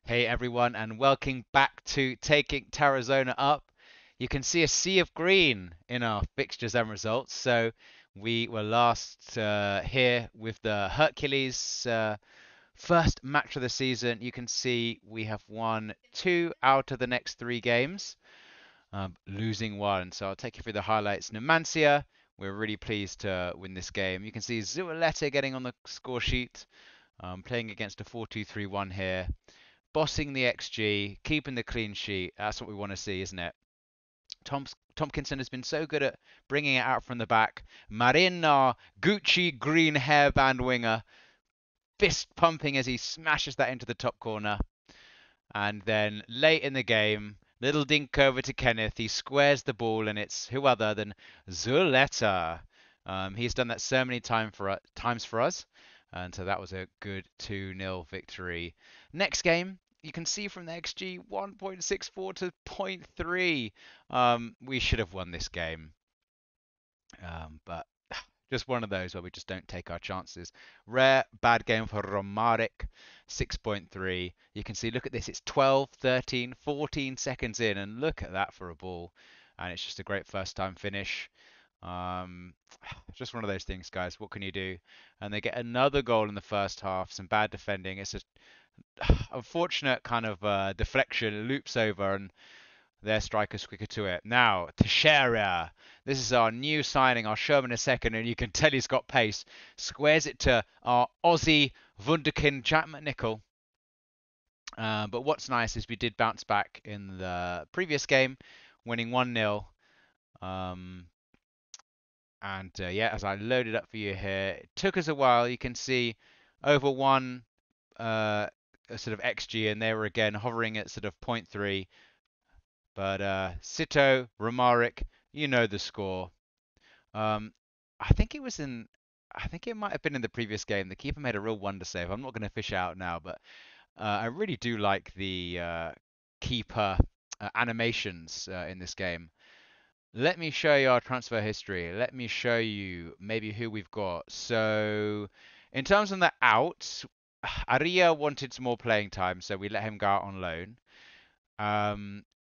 Hey everyone, and welcome back to Taking Tarazona Up. You can see a sea of green in our fixtures and results. So we were last here with the Hercules first match of the season. You can see we have won two out of the next three games, losing one. So I'll take you through the highlights. Numancia, we're really pleased to win this game. You can see Zualeta getting on the score sheet, playing against a 4-2-3-1 here, bossing the XG, keeping the clean sheet. That's what we want to see, isn't it? Tompkinson has been so good at bringing it out from the back. Marina, Gucci green hairband winger, fist pumping as he smashes that into the top corner. And then late in the game, little dink over to Kenneth. He squares the ball, and it's who other than Zuleta. He's done that so many times for us. And so that was a good 2-0 victory. Next game, you can see from the XG 1.64 to zero point 0.3. We should have won this game. But just one of those where we just don't take our chances. Rare, bad game for Romaric, 6.3. You can see, look at this, it's 12, 13, 14 seconds in, and look at that for a ball. And it's just a great first time finish. Um, just one of those things, guys. What can you do? And they get another goal in the first half, some bad defending. It's a unfortunate kind of deflection, it loops over, and their striker's quicker to it. Now, Teixeira. This is our new signing. I'll show him in a second, and you can tell he's got pace. Squares it to our Aussie Wunderkind Jack McNichol. But what's nice is we did bounce back in the previous game, winning 1-0. Yeah, as I load it up for you here, it took us a while. You can see over one sort of XG, and they were again hovering at sort of zero point 0.3. But Sito, Romaric, you know the score. Um, I think it was in, I think it might have been in the previous game. The keeper made a real wonder save. I'm not going to fish out now, but I really do like the keeper animations in this game. Let me show you our transfer history. Let me show you maybe who we've got. So, in terms of the outs, Aria wanted some more playing time, so we let him go out on loan.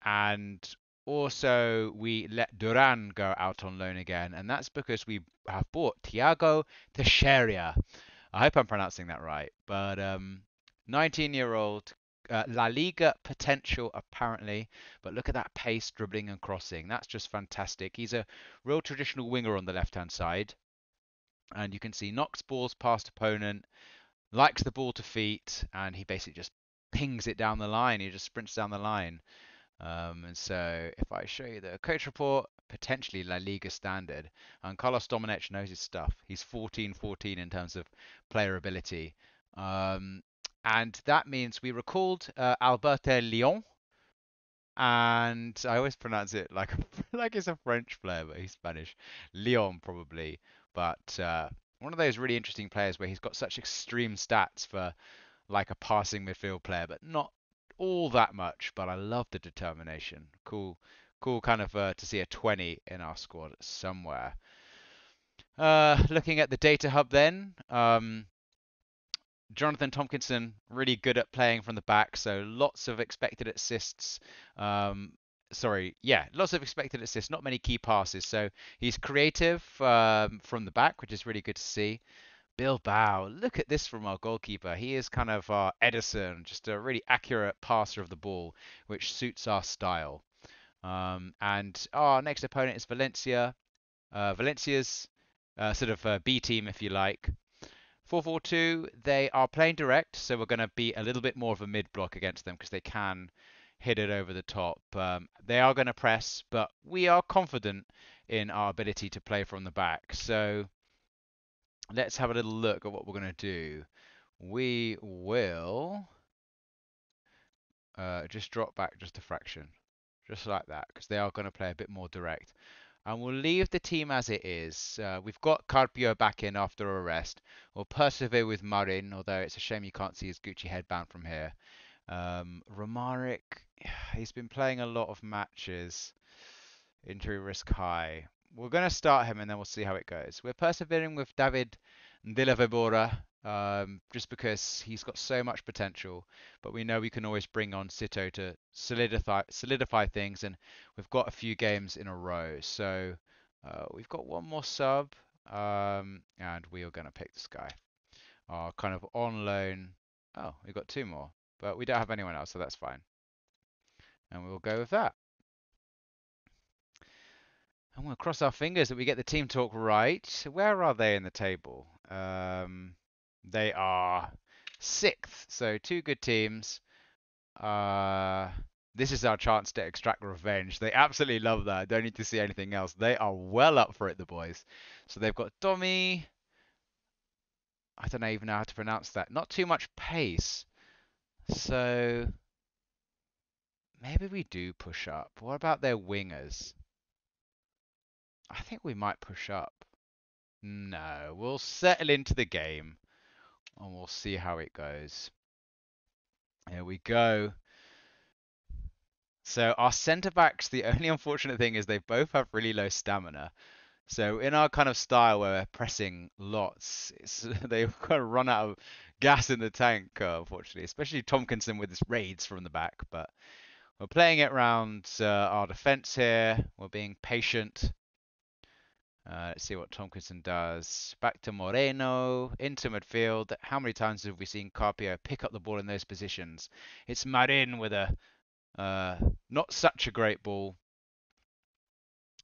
And also we let Duran go out on loan again, and that's because we have bought Thiago Teixeira. I hope I'm pronouncing that right. But 19-year-old La Liga potential apparently, but look at that pace, dribbling and crossing. That's just fantastic. He's a real traditional winger on the left-hand side, and you can see knocks balls past opponent, likes the ball to feet, and he basically just pings it down the line. He just sprints down the line. And so if I show you the coach report, potentially La Liga standard, and Carlos Dominic knows his stuff. He's 14-14 in terms of player ability. Um, and that means we recalled Alberto Lyon, and I always pronounce it like like it's a French player, but he's Spanish. Lyon probably, but one of those really interesting players where he's got such extreme stats for like a passing midfield player, but not all that much. But I love the determination. Cool, cool kind of to see a 20 in our squad somewhere. Looking at the data hub then, Jonathan Tompkinson really good at playing from the back, so lots of expected assists. Sorry, yeah, lots of expected assists, not many key passes. So he's creative from the back, which is really good to see. Bilbao, look at this from our goalkeeper. He is kind of our Edison, just a really accurate passer of the ball, which suits our style. And our next opponent is Valencia. Valencia's sort of B team, if you like. 4-4-2, they are playing direct, so we're going to be a little bit more of a mid block against them because they can hit it over the top. They are going to press, but we are confident in our ability to play from the back. So let's have a little look at what we're going to do. We will just drop back just a fraction, just like that, because they are going to play a bit more direct. And we'll leave the team as it is. We've got Carpio back in after a rest. We'll persevere with Marin, although it's a shame you can't see his Gucci headband from here. Romaric, he's been playing a lot of matches. Injury risk high. We're going to start him and then we'll see how it goes. We're persevering with David De La Vibora. just because he's got so much potential. But we know we can always bring on Sito to solidify things, and we've got a few games in a row. So we've got one more sub, and we are going to pick this guy. Our kind of on loan. Oh, we've got two more, but we don't have anyone else, so that's fine. And we'll go with that. I'm going to cross our fingers that we get the team talk right. Where are they in the table? They are sixth, so two good teams. This is our chance to extract revenge. They absolutely love that. Don't need to see anything else. They are well up for it, the boys. So they've got Tommy. I don't even know how to pronounce that. Not too much pace. So maybe we do push up. What about their wingers? I think we might push up. No, we'll settle into the game and we'll see how it goes. Here we go. So our centre backs, the only unfortunate thing is they both have really low stamina. So in our kind of style where we're pressing lots, they've kind of run out of gas in the tank, unfortunately, especially Tomkinson with his raids from the back. But we're playing it around our defence here. We're being patient. Let's see what Tomkinson does. Back to Moreno, into midfield. How many times have we seen Carpio pick up the ball in those positions? It's Marin with a not such a great ball.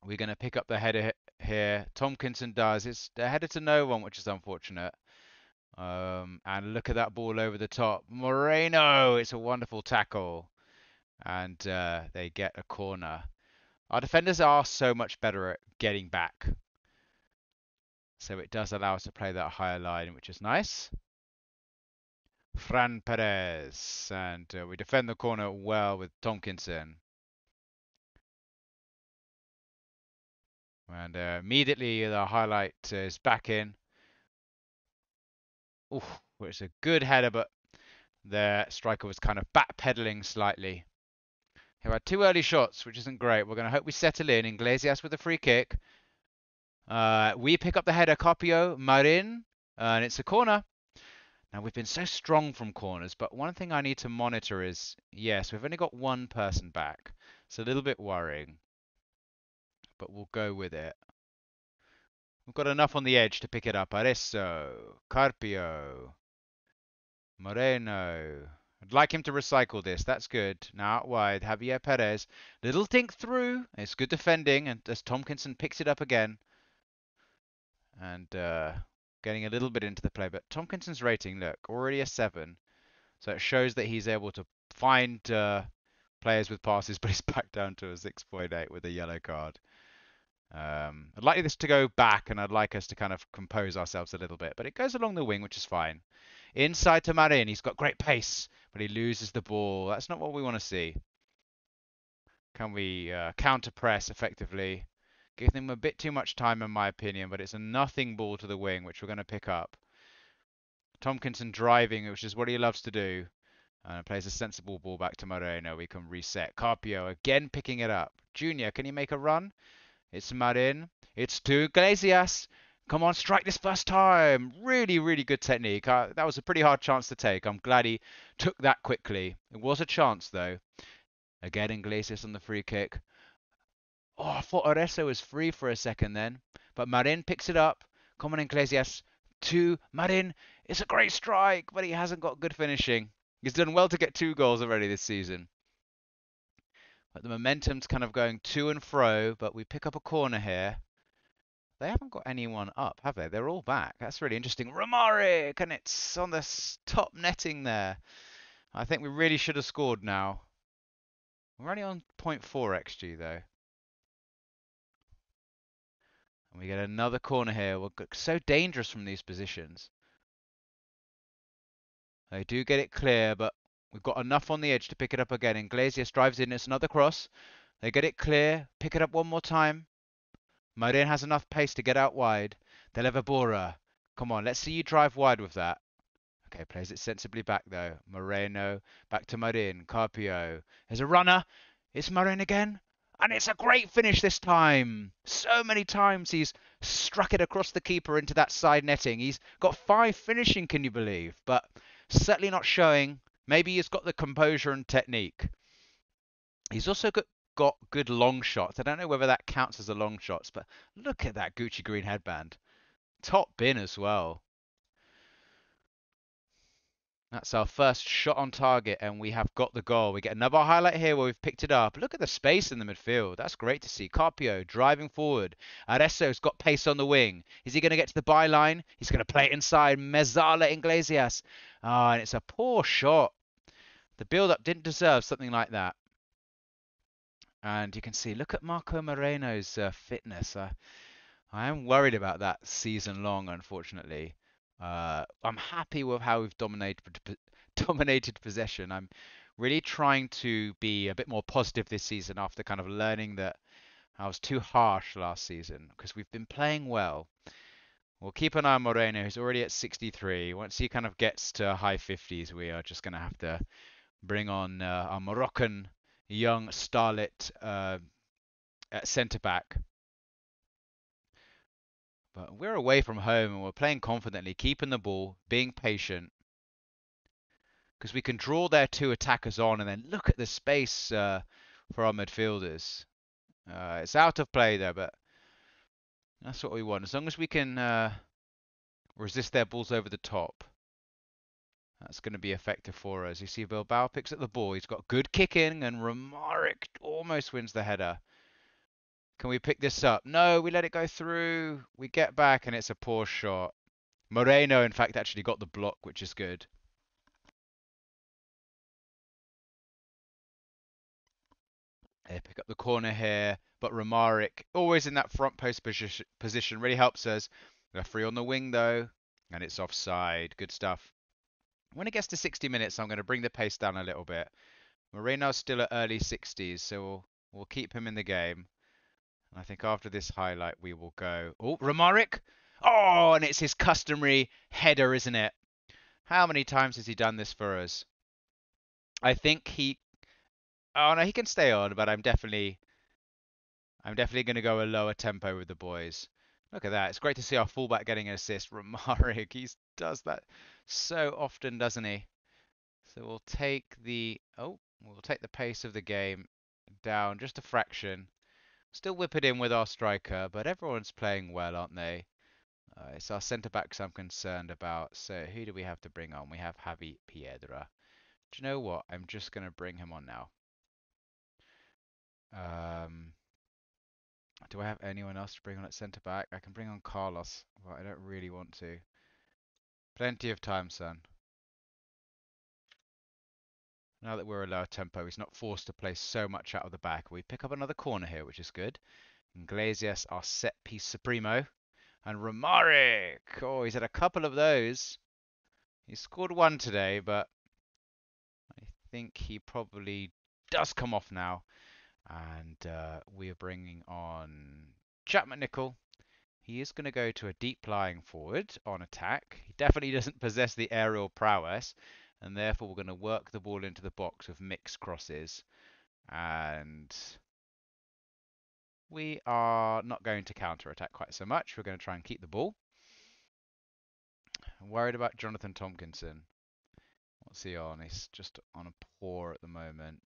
We're going to pick up the header here. Tomkinson does. It's a header to no one, which is unfortunate. And look at that ball over the top. Moreno, it's a wonderful tackle. And they get a corner. Our defenders are so much better at getting back. So it does allow us to play that higher line, which is nice. Fran Perez. And we defend the corner well with Tomkinson. And immediately the highlight is back in. Ooh, it's a good header, but the striker was kind of backpedaling slightly. He had two early shots, which isn't great. We're going to hope we settle in. Iglesias with a free kick. We pick up the header. Carpio, Marin, and it's a corner. Now, we've been so strong from corners, but one thing I need to monitor is, yes, we've only got one person back. It's a little bit worrying, but we'll go with it. We've got enough on the edge to pick it up. Aresso, Carpio, Moreno. I'd like him to recycle this. That's good. Now out wide, Javier Perez. Little think through. It's good defending, and as Tomkinson picks it up again. And getting a little bit into the play. But Tomkinson's rating, look, already a 7. So it shows that he's able to find players with passes, but he's back down to a 6.8 with a yellow card. I'd like this to go back, and I'd like us to kind of compose ourselves a little bit. But it goes along the wing, which is fine. Inside to Marin. He's got great pace, but he loses the ball. That's not what we want to see. Can we counter press effectively? Give them a bit too much time, in my opinion, but it's a nothing ball to the wing, which we're going to pick up. Tomkinson driving, which is what he loves to do. Plays a sensible ball back to Moreno. We can reset. Carpio again picking it up. Junior, can you make a run? It's Marin. It's to Iglesias. Come on, strike this first time. Really, really good technique. That was a pretty hard chance to take. I'm glad he took that quickly. It was a chance, though. Again, Iglesias on the free kick. Oh, I thought Oresso was free for a second then. But Marin picks it up. Come on, Iglesias. To Marin. It's a great strike, but he hasn't got good finishing. He's done well to get 2 goals already this season. But the momentum's kind of going to and fro, but we pick up a corner here. They haven't got anyone up, have they? They're all back. That's really interesting. Romaric, and it's on the top netting there. I think we really should have scored now. We're only on 0.4 XG, though. And we get another corner here. We're so dangerous from these positions. They do get it clear, but we've got enough on the edge to pick it up again. Iglesias drives in. It's another cross. They get it clear. Pick it up one more time. Marin has enough pace to get out wide. Delevabora. Come on, let's see you drive wide with that. Okay, plays it sensibly back though. Moreno, back to Marin. Carpio. There's a runner. It's Marin again. And it's a great finish this time. So many times he's struck it across the keeper into that side netting. He's got 5 finishing, can you believe? But certainly not showing. Maybe he's got the composure and technique. He's also got good long shots. I don't know whether that counts as a long shots, but look at that Gucci green headband. Top bin as well. That's our first shot on target, and we have got the goal. We get another highlight here where we've picked it up. Look at the space in the midfield. That's great to see. Carpio driving forward. Aresso's got pace on the wing. Is he going to get to the byline? He's going to play it inside. Mezala Iglesias. Ah, and it's a poor shot. The build-up didn't deserve something like that. And you can see, look at Marco Moreno's fitness. I am worried about that season long, unfortunately. I'm happy with how we've dominated possession. I'm really trying to be a bit more positive this season after kind of learning that I was too harsh last season because we've been playing well. We'll keep an eye on Moreno, who's already at 63. Once he kind of gets to high 50s, we are just going to have to bring on our Moroccan young starlet at centre back. But we're away from home and we're playing confidently, keeping the ball, being patient, because we can draw their 2 attackers on and then look at the space for our midfielders. It's out of play there, but that's what we want. As long as we can resist their balls over the top, that's going to be effective for us. You see Bilbao picks up the ball. He's got good kicking, and Romaric almost wins the header. Can we pick this up? No, we let it go through. We get back, and it's a poor shot. Moreno, in fact, actually got the block, which is good. They pick up the corner here, but Romaric, always in that front post position, really helps us. We're free on the wing, though, and it's offside. Good stuff. When it gets to 60 minutes, I'm going to bring the pace down a little bit. Moreno's still at early 60s, so we'll keep him in the game. And I think after this highlight, we will go. Oh, Romaric! Oh, and it's his customary header, isn't it? How many times has he done this for us? I think he. Oh no, he can stay on, but I'm definitely going to go a lower tempo with the boys. Look at that. It's great to see our fullback getting an assist. Romaric, he does that so often, doesn't he? So we'll take the pace of the game down just a fraction. Still whip it in with our striker, but everyone's playing well, aren't they? It's our centre backs I'm concerned about. So who do we have to bring on? We have Javi Piedra. Do you know what? I'm just going to bring him on now. Um, do I have anyone else to bring on at centre back? I can bring on Carlos, but I don't really want to. Plenty of time, son. Now that we're a lower tempo, he's not forced to play so much out of the back. We pick up another corner here, which is good. Iglesias, our set piece supremo. And Romaric! Oh, he's had a couple of those. He scored one today, but I think he probably does come off now. And we are bringing on Chapman Nickel. He is going to go to a deep lying forward on attack. He definitely doesn't possess the aerial prowess, and therefore we're going to work the ball into the box with mixed crosses. And we are not going to counter attack quite so much. We're going to try and keep the ball. I'm worried about Jonathan Tompkinson. What's he on? He's just on a poor at the moment.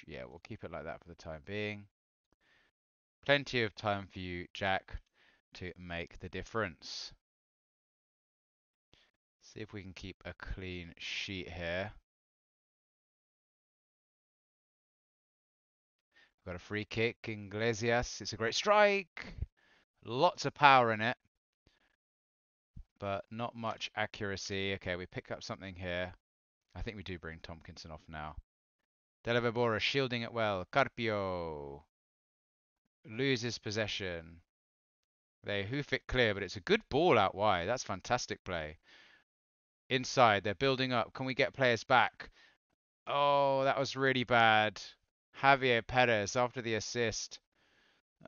Yeah, we'll keep it like that for the time being. Plenty of time for you, Jack, to make the difference. See if we can keep a clean sheet here. We've got a free kick, Iglesias. It's a great strike. Lots of power in it, but not much accuracy. Okay, we pick up something here. I think we do bring Tompkinson off now. Della Vibora shielding it well. Carpio loses possession. They hoof it clear, but it's a good ball out wide. That's fantastic play. Inside, they're building up. Can we get players back? Oh, that was really bad. Javier Perez after the assist.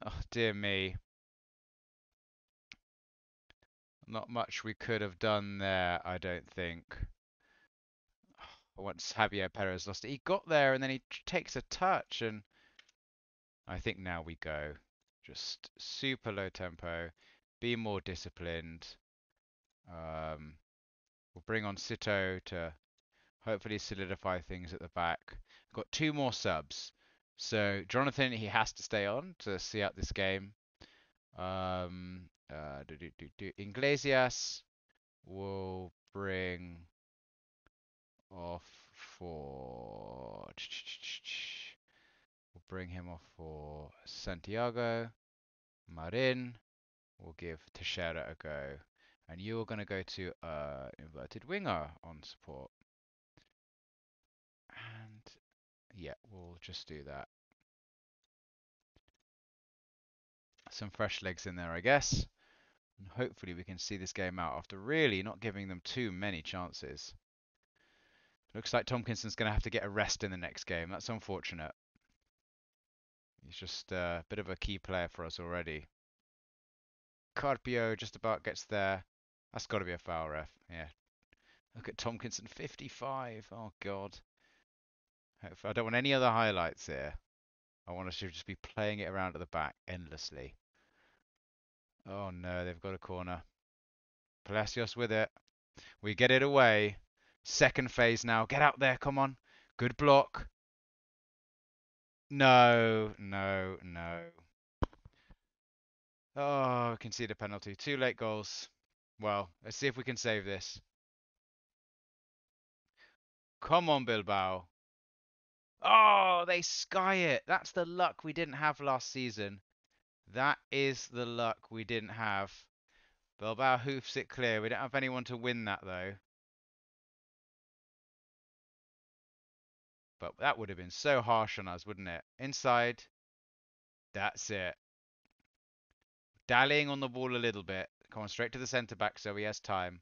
Oh, dear me. Not much we could have done there, I don't think. once Javier Perez lost it. He got there and then he takes a touch, and I think now we go just super low tempo, be more disciplined. Um, we'll bring on Sito to hopefully solidify things at the back. We've got two more subs. So Jonathan, he has to stay on to see out this game. Iglesias will bring off for. We'll bring him off for Santiago. Marin will give Teixeira a go. And you're going to go to inverted winger on support. And yeah, we'll just do that. Some fresh legs in there, I guess. And hopefully we can see this game out after really not giving them too many chances. Looks like Tomkinson's going to have to get a rest in the next game. That's unfortunate. He's just a bit of a key player for us already. Carpio just about gets there. That's got to be a foul, ref. Yeah. Look at Tomkinson, 55. Oh, God. I don't want any other highlights here. I want us to just be playing it around at the back endlessly. Oh, no, they've got a corner. Palacios with it. We get it away. Second phase now. Get out there, come on. Good block. No, no, no. Oh, we can see the penalty. Two late goals. Well, let's see if we can save this. Come on, Bilbao. Oh, they sky it. That's the luck we didn't have last season. That is the luck we didn't have. Bilbao hoofs it clear. We don't have anyone to win that, though. But that would have been so harsh on us, wouldn't it? Inside. That's it. Dallying on the ball a little bit. Come on, straight to the centre back so he has time.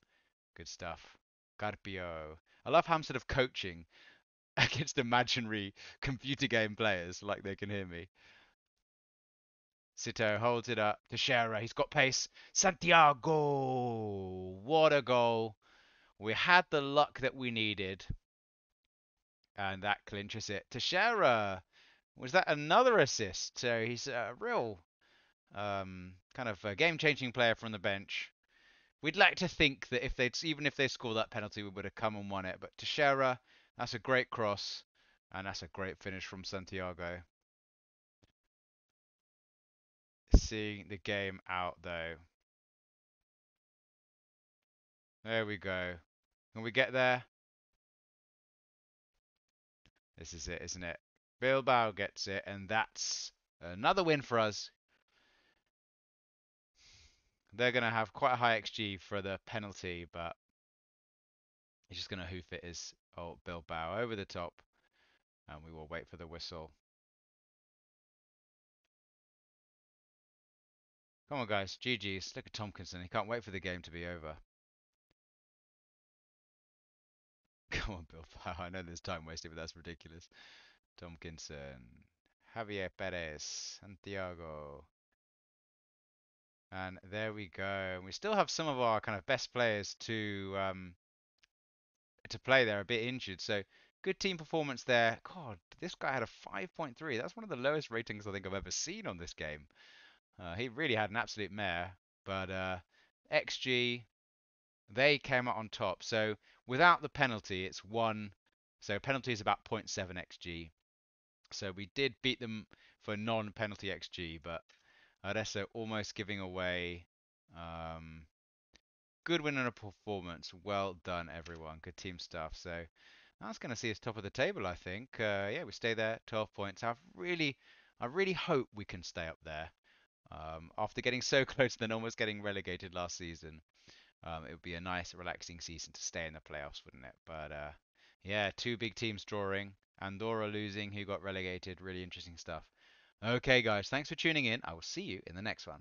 Good stuff. Carpio. I love how I'm sort of coaching against imaginary computer game players like they can hear me. Sito holds it up. Teixeira, he's got pace. Santiago! What a goal. We had the luck that we needed. And that clinches it. Teixeira! Was that another assist? So he's a real kind of a game-changing player from the bench. We'd like to think that even if they score that penalty, we would have come and won it. But Teixeira, that's a great cross, and that's a great finish from Santiago. Seeing the game out though. There we go. Can we get there? This is it, isn't it? Bilbao gets it, and that's another win for us. They're going to have quite a high XG for the penalty, but he's just going to hoof it as Bilbao over the top, and we will wait for the whistle. Come on, guys. GG's. Look at Tomkinson. He can't wait for the game to be over. Come on, Bilbao. I know there's time wasted, but that's ridiculous. Tomkinson. Javier Perez. Santiago. And there we go. We still have some of our kind of best players to play there, a bit injured. So good team performance there. God, this guy had a 5.3. That's one of the lowest ratings I think I've ever seen on this game. He really had an absolute mare. But XG, they came out on top. So without the penalty, it's 1. So penalty is about 0.7 XG. So we did beat them for non-penalty XG, but Adesso almost giving away. Good win and a performance. Well done, everyone. Good team stuff. So that's going to see us top of the table, I think. Yeah, we stay there, 12 points. I really hope we can stay up there. After getting so close and then almost getting relegated last season, it would be a nice, relaxing season to stay in the playoffs, wouldn't it? But yeah, two big teams drawing. Andorra losing, who got relegated. Really interesting stuff. Okay, guys, thanks for tuning in. I will see you in the next one.